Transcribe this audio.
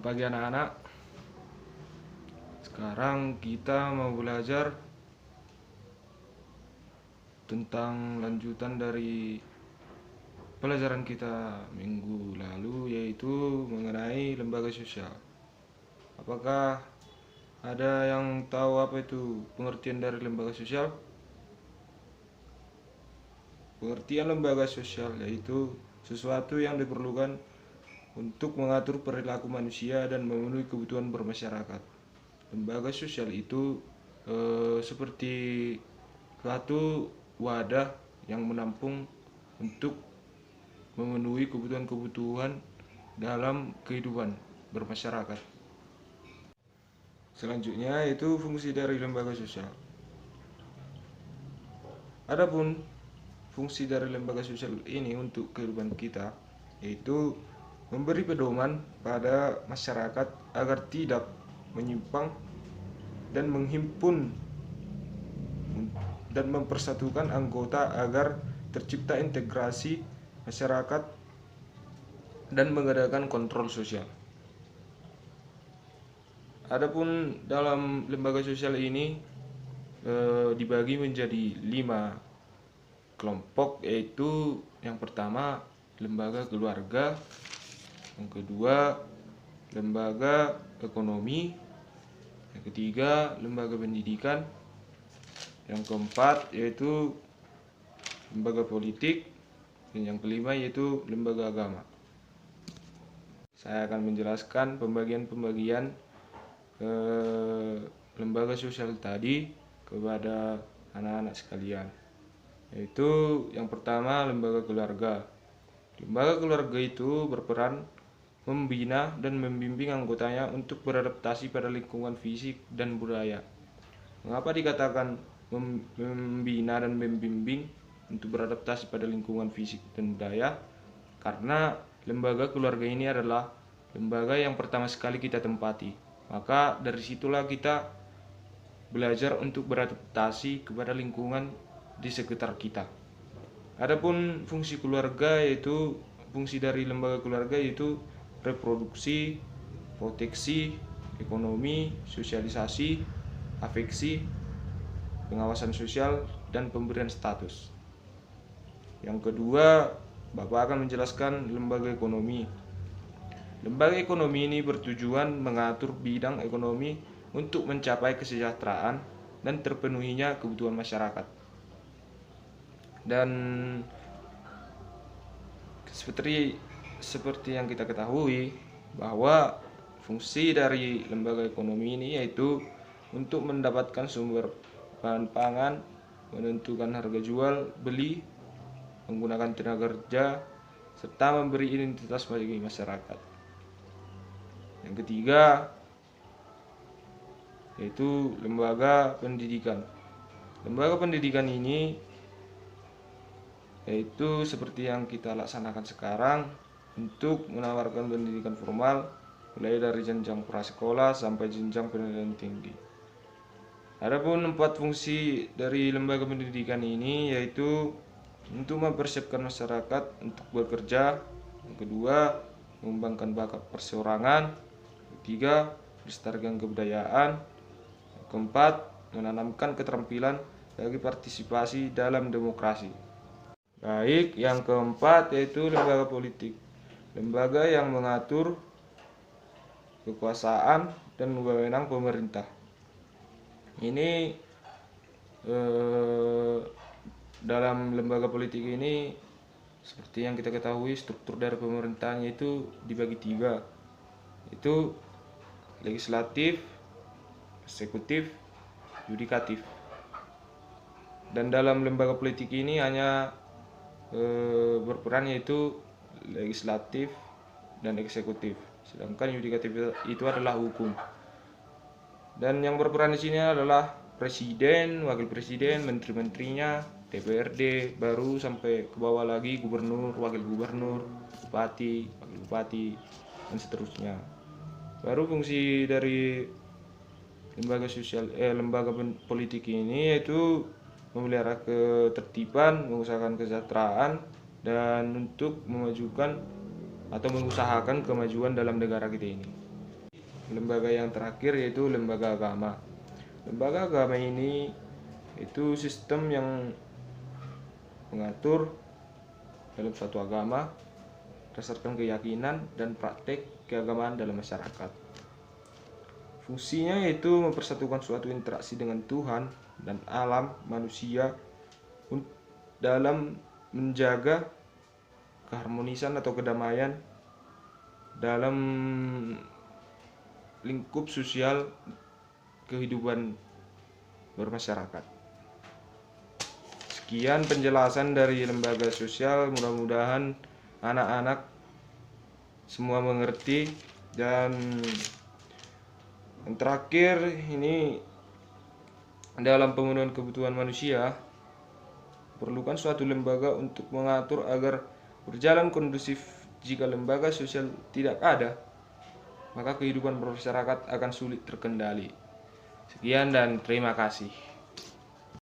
Selamat pagi anak-anak. Sekarang kita mau belajar tentang lanjutan dari pelajaran kita minggu lalu, yaitu mengenai lembaga sosial. Apakah ada yang tahu apa itu pengertian dari lembaga sosial? Pengertian lembaga sosial yaitu sesuatu yang diperlukan untuk mengatur perilaku manusia dan memenuhi kebutuhan bermasyarakat. Lembaga sosial itu seperti suatu wadah yang menampung untuk memenuhi kebutuhan-kebutuhan dalam kehidupan bermasyarakat. Selanjutnya itu fungsi dari lembaga sosial. Adapun fungsi dari lembaga sosial ini untuk kehidupan kita yaitu memberi pedoman pada masyarakat agar tidak menyimpang dan menghimpun dan mempersatukan anggota agar tercipta integrasi masyarakat dan mengadakan kontrol sosial. Adapun dalam lembaga sosial ini dibagi menjadi 5 kelompok, yaitu yang pertama lembaga keluarga, yang kedua lembaga ekonomi, yang ketiga lembaga pendidikan, yang keempat yaitu lembaga politik, dan yang kelima yaitu lembaga agama. Saya akan menjelaskan pembagian-pembagian lembaga sosial tadi kepada anak-anak sekalian. Yaitu yang pertama lembaga keluarga. Lembaga keluarga itu berperan membina dan membimbing anggotanya untuk beradaptasi pada lingkungan fisik dan budaya. Mengapa dikatakan membina dan membimbing untuk beradaptasi pada lingkungan fisik dan budaya? Karena lembaga keluarga ini adalah lembaga yang pertama sekali kita tempati. Maka dari situlah kita belajar untuk beradaptasi kepada lingkungan di sekitar kita. Adapun fungsi keluarga yaitu fungsi dari lembaga keluarga yaitu reproduksi, proteksi, ekonomi, sosialisasi, afeksi, pengawasan sosial, dan pemberian status. Yang kedua, Bapak akan menjelaskan lembaga ekonomi. Lembaga ekonomi ini bertujuan mengatur bidang ekonomi untuk mencapai kesejahteraan dan terpenuhinya kebutuhan masyarakat. Dan seperti yang kita ketahui bahwa fungsi dari lembaga ekonomi ini yaitu untuk mendapatkan sumber bahan pangan, menentukan harga jual beli, menggunakan tenaga kerja, serta memberi identitas bagi masyarakat. Yang ketiga yaitu lembaga pendidikan. Lembaga pendidikan ini yaitu seperti yang kita laksanakan sekarang untuk menawarkan pendidikan formal mulai dari jenjang prasekolah sampai jenjang pendidikan tinggi. Adapun 4 fungsi dari lembaga pendidikan ini yaitu untuk mempersiapkan masyarakat untuk bekerja, yang kedua mengembangkan bakat perseorangan, ketiga melestarikan kebudayaan, yang keempat menanamkan keterampilan bagi partisipasi dalam demokrasi. Baik, yang keempat yaitu lembaga politik. Lembaga yang mengatur kekuasaan dan wewenang pemerintah. Ini dalam lembaga politik ini seperti yang kita ketahui struktur dari pemerintahannya itu dibagi 3, itu legislatif, eksekutif, yudikatif. Dan dalam lembaga politik ini hanya berperan yaitu legislatif dan eksekutif, sedangkan yudikatif itu adalah hukum. Dan yang berperan di sini adalah presiden, wakil presiden, menteri-menterinya, DPRD, baru sampai ke bawah lagi gubernur, wakil gubernur, bupati, wakil bupati, dan seterusnya. Baru fungsi dari lembaga politik ini yaitu memelihara ketertiban, mengusahakan kesejahteraan, dan untuk memajukan atau mengusahakan kemajuan dalam negara kita ini. lembaga yang terakhir yaitu lembaga agama. Lembaga agama ini itu sistem yang mengatur dalam suatu agama berdasarkan keyakinan dan praktek keagamaan dalam masyarakat. Fungsinya yaitu mempersatukan suatu interaksi dengan Tuhan dan alam manusia dalam menjaga keharmonisan atau kedamaian dalam lingkup sosial kehidupan bermasyarakat. Sekian penjelasan dari lembaga sosial, mudah-mudahan anak-anak semua mengerti. Dan yang terakhir ini, dalam pemenuhan kebutuhan manusia perlukan suatu lembaga untuk mengatur agar berjalan kondusif. Jika lembaga sosial tidak ada, maka kehidupan bermasyarakat akan sulit terkendali. Sekian dan terima kasih.